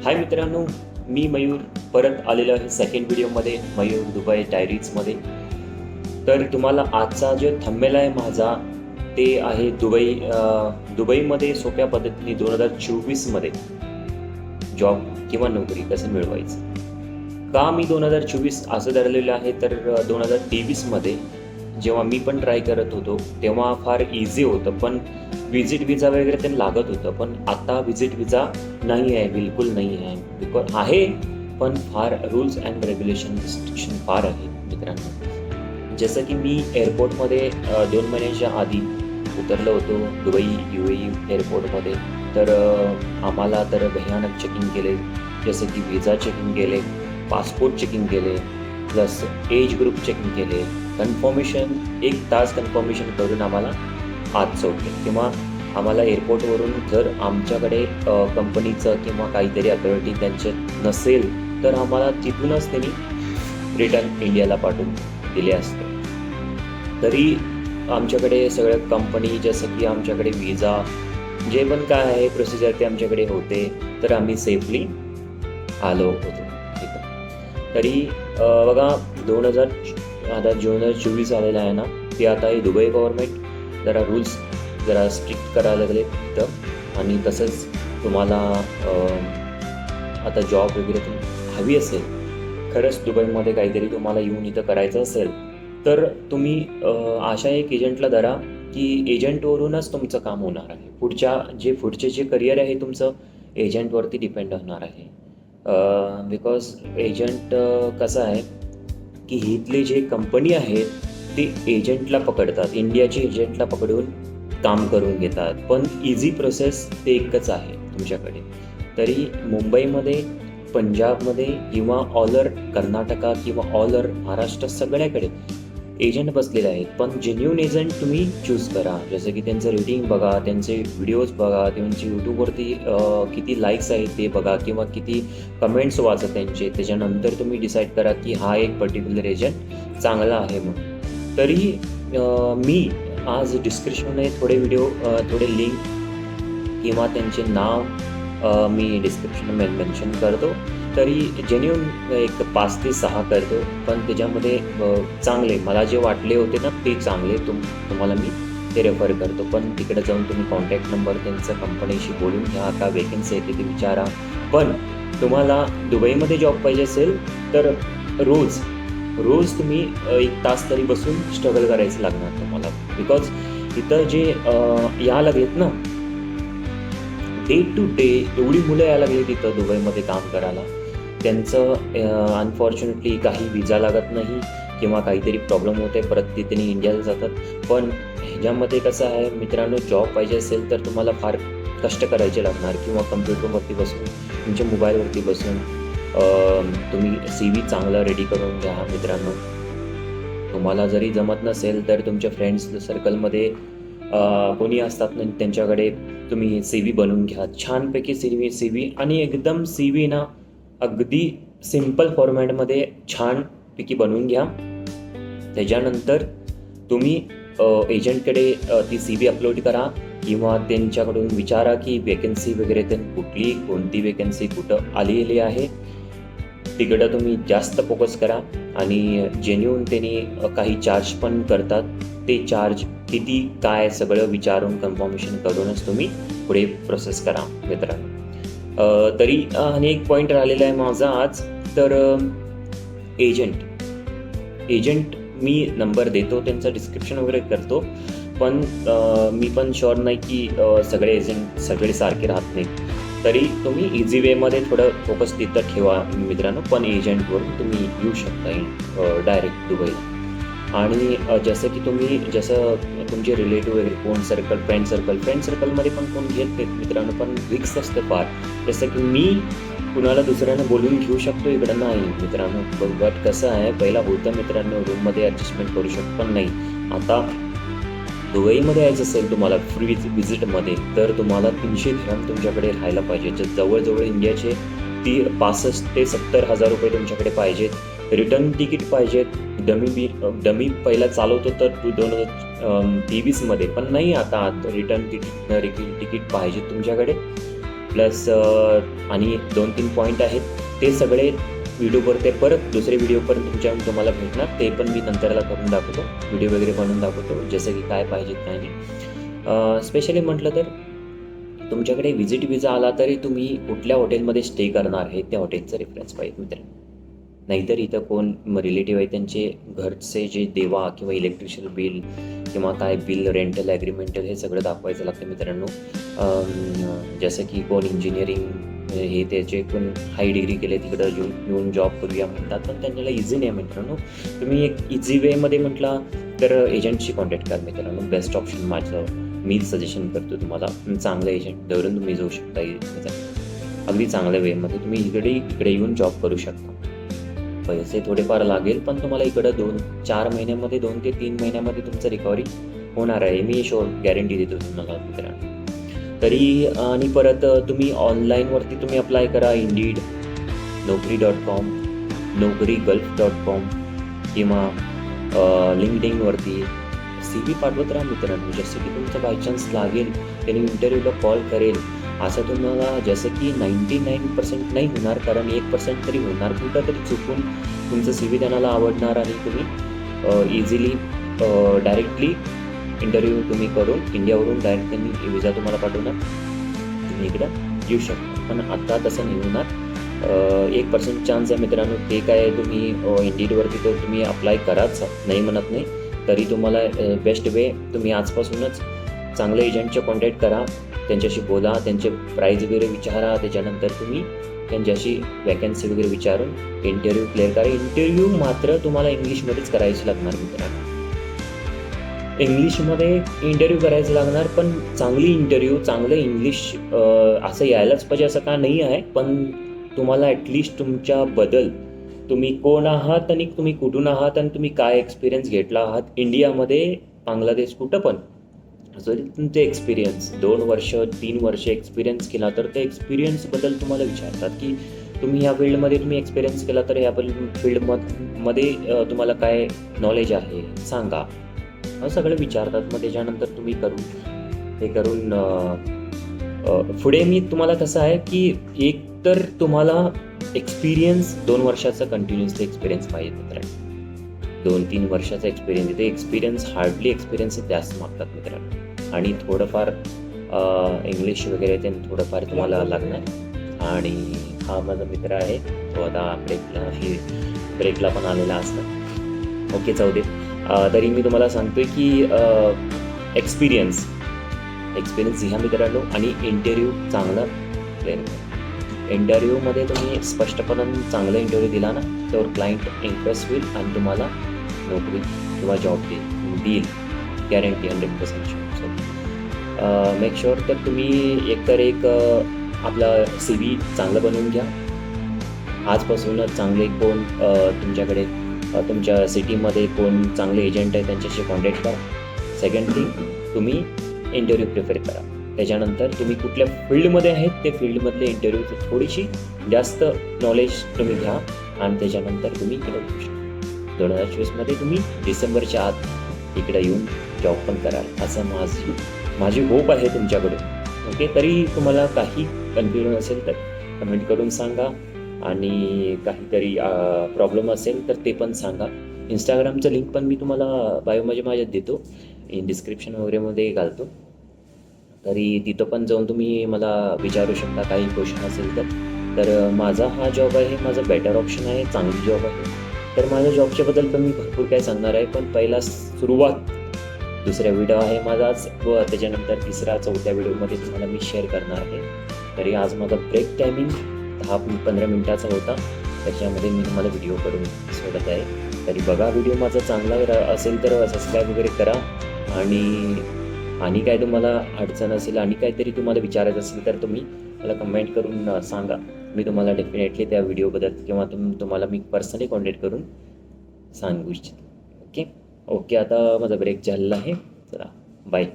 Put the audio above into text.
हाय मित्रांनो, मी मयूर परत आलेलो आहे सेकंड व्हिडिओमध्ये मयूर दुबई डायरीजमध्ये. तर तुम्हाला आजचा जो थंबनेल आहे माझा ते आहे दुबईमध्ये सोप्या पद्धतीने 2024मध्ये जॉब किंवा नोकरी कसं मिळवायचं. का मी 2024 असं धरलेलं आहे तर 2023मध्ये जेव्हा मी पण ट्राय करत होतो तेव्हा फार इझी होतं, पण विजिट विजा वगैरे ते लागत होतं. पण आता विजिट विजा नाही आहे, बिलकुल नाही आहे. बिकॉज आहे पण फार रूल्स अँड रेग्युलेशन रिस्ट्रिक्शन फार आहे मित्रांनो. जसं की मी एअरपोर्टमध्ये 2 महिन्याच्या आधी उतरलो होतो दुबई UAE एअरपोर्टमध्ये. तर आम्हाला तर भयानक चेकिंग केले, जसं की विजा चेकिंग केले, पासपोर्ट चेकिंग केले, प्लस एज ग्रुप चेकिंग केले, कन्फर्मेशन 1 तास कन्फर्मेशन करून आम्हाला आत सोडले. किंवा आम्हाला एअरपोर्टवरून जर आमच्याकडे कंपनीचं किंवा काहीतरी अथॉरिटी त्यांचे नसेल तर आम्हाला तिथूनच त्यांनी रिटर्न इंडियाला पाठवून दिले असते. तरी आमच्याकडे सगळं कंपनी जसं की आमच्याकडे विजा जे पण काय आहे प्रोसिजर ते आमच्याकडे होते, तर आम्ही सेफली आलो होतो तिथं. तरी बघा 2024 आलेला आहे ना, ते आता हे दुबई गव्हर्नमेंट जरा रूल्स जरा स्ट्रिक्ट करायला लागले तिथं. आणि तसंच तुम्हाला आता जॉब वगैरे तुम्ही हवी असेल, खरंच दुबईमध्ये काहीतरी तुम्हाला येऊन इथं करायचं असेल तर तुम्ही अशा एक एजंटला धरा की एजंटवरूनच तुमचं काम होणार आहे. पुढचे जे करिअर आहे तुमचं एजंटवरती डिपेंड होणार आहे. बिकॉज एजंट कसं आहे की इथले जे कंपनी आहेत ते एजंटला पकडतात, इंडियाचे एजंटला पकडून काम करून घेतात. पण इझी प्रोसेस ते एकच आहे तुमच्याकडे. तरी मुंबईमध्ये, पंजाबमध्ये किंवा ऑल ओव्हर कर्नाटका किंवा ऑल ओव्हर महाराष्ट्र सगळ्याकडे एजंट बसलेले आहेत. पण जेन्युइन एजंट तुम्ही चूज करा. जसं की त्यांचं रेटिंग बघा, त्यांचे व्हिडिओज बघा, त्यांचे यूट्यूबवरती किती लाईक्स आहेत ते बघा किंवा किती कमेंट्स वाचा त्यांचे. त्याच्यानंतर तुम्ही डिसाईड करा की हा एक पर्टिक्युलर एजंट चांगला आहे म्हणून. तरी मी आज डिस्क्रिप्शनमध्ये थोडे लिंक किंवा त्यांचे नाव मी डिस्क्रिप्शनमध्ये मेन्शन करतो. तरी जेन्युइन एक 5 ते 6 करतो, पण त्याच्यामध्ये चांगले मला जे वाटले होते ना ते चांगले तुम्हाला मी ते रेफर करतो. पण तिकडे जाऊन तुम्ही कॉन्टॅक्ट नंबर त्यांचं कंपनीशी बोलून घ्या, का वेकेन्सी येते ते विचारा. पण तुम्हाला दुबईमध्ये जॉब पाहिजे असेल तर रोज तुम्ही 1 तास तरी बसून स्ट्रगल करायचं लागणार तुम्हाला. बिकॉज इथं जे या लागलेत ना डे टू डे एवढी मुलं यायला लागली तिथं दुबईमध्ये काम करायला. त्यांचं अनफॉर्च्युनेटली काही विजा लागत नाही किंवा काहीतरी प्रॉब्लेम होते, परत ते त्यांनी इंडियाला जातात. पण ह्याच्यामध्ये कसं आहे मित्रांनो, जॉब पाहिजे असेल तर तुम्हाला फार कष्ट करायचे लागणार. किंवा कम्प्युटरवरती बसून, तुमच्या मोबाईलवरती बसून तुम्ही CV चांगलं रेडी करून घ्या मित्रांनो. तुम्हाला जरी जमत नसेल तर तुमच्या फ्रेंड्स सर्कलमध्ये कोणी असतात ना त्यांच्याकडे तुम्ही CV बनवून घ्या. छानपैकी CV आणि एकदम CV ना अगदी सिम्पल फॉर्मॅटमध्ये छानपैकी बनवून घ्या. त्याच्यानंतर तुम्ही एजंटकडे ती CV अपलोड करा किंवा त्यांच्याकडून विचारा की वेकेन्सी वगैरे कोणती वेकेन्सी कुठं आलेली आहे. तिकडं तुम्ही जास्त फोकस करा. आणि जेन्युइन त्यांनी काही चार्ज पण करतात, ते चार्ज किती काय सगळं विचारून कन्फर्मेशन करूनच तुम्ही पुढे प्रोसेस करा मित्रांनो. तरी आणि एक पॉईंट राहिलेला आहे माझा आज, तर एजंट मी नंबर देतो, त्यांचं डिस्क्रिप्शन वगैरे करतो. पण मी पण शुअर नाही की सगळे एजंट सगळे सारखे राहत नाहीत. तरी तुम्ही इझी वेमध्ये थोडं फोकस तिथं ठेवा मित्रांनो. पण एजंटवरून तुम्ही येऊ शकता डायरेक्ट दुबईला. आणि जसं की जसं तुमचे रिलेटिव्ह वगैरे कोण फ्रेंड सर्कलमध्ये पण कोण घेत नाहीत मित्रांनो. पण रिक्स असतं फार. जसं की मी कुणाला दुसऱ्यानं बोलून घेऊ शकतो, इकडं नाही मित्रांनो. बट कसं आहे, पहिला होतं मित्रांनो रूममध्ये ॲडजस्टमेंट करू शकतो, पण नाही. आता दुबईमध्ये यायचं असेल तुम्हाला फ्री विजिटमध्ये तर तुम्हाला 300 दिरहम तुमच्याकडे राहायला पाहिजे. जवळजवळ इंडियाचे 65 ते 70 हजार रुपये तुमच्याकडे पाहिजेत. रिटर्न तिकीट पाहिजेत. डमी पहिला चालवतो तर 2023मध्ये, पण नाही आता रिटर्न तिकीट पाहिजे तुमच्याकडे. प्लस आणि 2-3 पॉईंट आहेत ते सगळे व्हिडिओवर ते परत दुसरे व्हिडिओपर्यंत तुमच्याकडून तुम्हाला भेटणार. ते पण मी नंतरला करून दाखवतो, व्हिडिओ वगैरे बनवून दाखवतो जसं की काय पाहिजे काय नाही. स्पेशली म्हटलं तर तुमच्याकडे व्हिजिट विजा आला तरी तुम्ही कुठल्या हॉटेलमध्ये स्टे करणार आहे त्या हॉटेलचा रेफरन्स पाहिजे मित्र. नाहीतर इथं कोण रिलेटिव्ह आहे त्यांचे घरचे जे देवा किंवा इलेक्ट्रिशियल बिल किंवा काय बिल रेंटल ॲग्रीमेंटल हे सगळं दाखवायचं लागतं मित्रांनो. जसं की कोण इंजिनिअरिंग हे त्याचे कोण हाय डिग्री केले तिकडं येऊन जॉब करूया म्हणतात, पण त्यांना इझी नाही मित्रांनो. तुम्ही एक इझी वेमध्ये म्हटला तर एजंटशी कॉन्टॅक्ट करा मित्रांनो. बेस्ट ऑप्शन माझं मी सजेशन करतो तुम्हाला. चांगलं एजंट धरून तुम्ही जाऊ शकता अगदी चांगल्या वेमध्ये. तुम्ही इकडे येऊन जॉब करू शकता. पैसे थोडेफार लागेल पण तुम्हाला इकडं 2-4 महिन्यामध्ये 2 ते 3 महिन्यामध्ये तुमचं रिकव्हरी होणार आहे, मी गॅरंटी देतो तुम्हाला मित्रांनो. तरी आणि परत तुम्ही ऑनलाईनवरती तुम्ही अप्लाय करा. इंडीड, Naukri.com, Naukri.gulf.com किंवा लिंक्डइनवरती CV पाठवत राहा मित्रांनो. जसं की तुमचं बायचान्स लागेल त्यांनी इंटरव्ह्यूला कॉल करेल असं तुम्हाला जसं की 99% नाही होणार, कारण 1% तरी होणार. कुठं तरी चुकून तुमचं CV त्यांना आवडणार आणि तुम्ही इझिली डायरेक्टली इंटरव्ह्यू तुम्ही करून इंडियावरून डायरेक्ट त्यांनी विजा तुम्हाला पाठवणार, तुम्ही इकडं येऊ शकता. पण आता तसं नाही होणार. 1% चान्स आहे मित्रांनो. ते काय तुम्ही इंडिडवरती तर तुम्ही अप्लाय कराच, नाही म्हणत नाही. तरी तुम्हाला बेस्ट वे तुम्ही आजपासूनच चांगल्या एजंटचे कॉन्टॅक्ट करा, त्यांच्याशी बोला, त्यांचे प्राईज वगैरे विचारा. त्याच्यानंतर तुम्ही त्यांच्याशी वॅकन्सी वगैरे विचारून इंटरव्ह्यू क्लिअर करा. इंटरव्ह्यू मात्र तुम्हाला इंग्लिशमध्येच करायची लागणार मित्रांनो. इंग्लिशमध्ये इंटरव्ह्यू करायचं लागणार, पण चांगली इंटरव्ह्यू, चांगलं इंग्लिश असं यायलाच पाहिजे असं का नाही आहे. पण तुम्हाला ॲटलिस्ट तुमच्याबद्दल तुम्ही कोण आहात आणि तुम्ही कुठून आहात आणि तुम्ही काय एक्सपिरियन्स घेतला आहात इंडियामध्ये, बांगलादेश, कुठं पण जरी तुमचे एक्सपिरियन्स 2 वर्ष 3 वर्ष एक्सपिरियन्स केला तर ते एक्सपिरियन्सबद्दल तुम्हाला विचारतात की तुम्ही ह्या फील्डमध्ये तुम्ही एक्सपिरियन्स केला तर ह्या फील्डमध्ये तुम्हाला काय नॉलेज आहे सांगा, असं सगळं विचारतात. मग त्याच्यानंतर तुम्ही करून पुढे मी तुम्हाला कसं आहे की एक तर तुम्हाला एक्सपिरियन्स 2 वर्षाचा कंटिन्युअसली एक्सपिरियन्स पाहिजे मित्रांनो. 2-3 वर्षाचा एक्सपिरियन्स, इथे एक्सपिरियन्स हार्डली एक्सपिरियन्स जास्त मागतात मित्रांनो. आणि थोडंफार इंग्लिश वगैरे ते थोडंफार तुम्हाला लागणार. आणि हा माझा मित्र आहे, तो आता ब्रेकला पण आलेला असणार. ओके जाऊ दे. तरी मी तुम्हाला सांगतोय की एक्सपिरियन्स घ्या मित्रांनो. आणि इंटरव्ह्यू चांगला प्लॅन करा. इंटरव्ह्यूमध्ये तुम्ही स्पष्टपणे चांगला इंटरव्ह्यू दिला ना तर क्लायंट इम्प्रेस होईल आणि तुम्हाला नोकरी किंवा जॉब देईल गॅरंटी 100%. सो मेक शुअर तर तुम्ही एक आपला CV चांगलं बनवून घ्या. आजपासूनच चांगले कोण तुमच्याकडे तुमच्या सिटीमध्ये कोण चांगले एजंट आहे त्यांच्याशी कॉन्टॅक्ट करा. सेकंड थिंग, तुम्ही इंटरव्ह्यू प्रिफर करा. त्याच्यानंतर तुम्ही कुठल्या फील्डमध्ये आहेत ते फील्डमधले इंटरव्ह्यूची थोडीशी जास्त नॉलेज तुम्ही घ्या आणि त्याच्यानंतर तुम्ही इकडे येऊ शकता. 2024मध्ये तुम्ही डिसेंबरच्या आत इकडे येऊन जॉब पण कराल असं माझी होप आहे तुमच्याकडून. ओके, तरी तुम्हाला काही कन्फ्युजन असेल तर कमेंट करून सांगा आणि काहीतरी प्रॉब्लेम असेल तर ते पण सांगा. इंस्टाग्रामचं लिंक पण मी तुम्हाला बायोमध्ये माझ्यात देतो, डिस्क्रिप्शन वगैरेमध्ये घालतो. तरी तिथं पण जाऊन तुम्ही मला विचारू शकता काही क्वेश्चन असेल तर माझा हा जॉब आहे, माझा बेटर ऑप्शन आहे, चांगली जॉब आहे. तर माझ्या जॉबच्याबद्दल पण मी भरपूर काय सांगणार आहे. पण पहिला सुरुवात दुसऱ्या व्हिडिओ आहे माझाच व त्याच्यानंतर 3-4 व्हिडिओमध्ये तुम्हाला मी शेअर करणार आहे. तरी आज माझा ब्रेक टायमिंग 10-15 मिनिटाचा होता, त्याच्यामध्ये मी तुम्हाला व्हिडिओ करून सोडत आहे. तरी बघा व्हिडिओ माझा चांगला असेल तर सबस्क्राईब वगैरे करा. आणि काय तुम्हाला अडचण असेल आणि काहीतरी तुम्हाला विचारायचं असेल तर तुम्ही मला कमेंट करून सांगा. मी तुम्हाला डेफिनेटली त्या व्हिडिओबद्दल किंवा तुम्हाला मी पर्सनली कॉन्टॅक्ट करून सांगू इच्छितो. ओके, आता माझा ब्रेक झालेला आहे. चला बाय.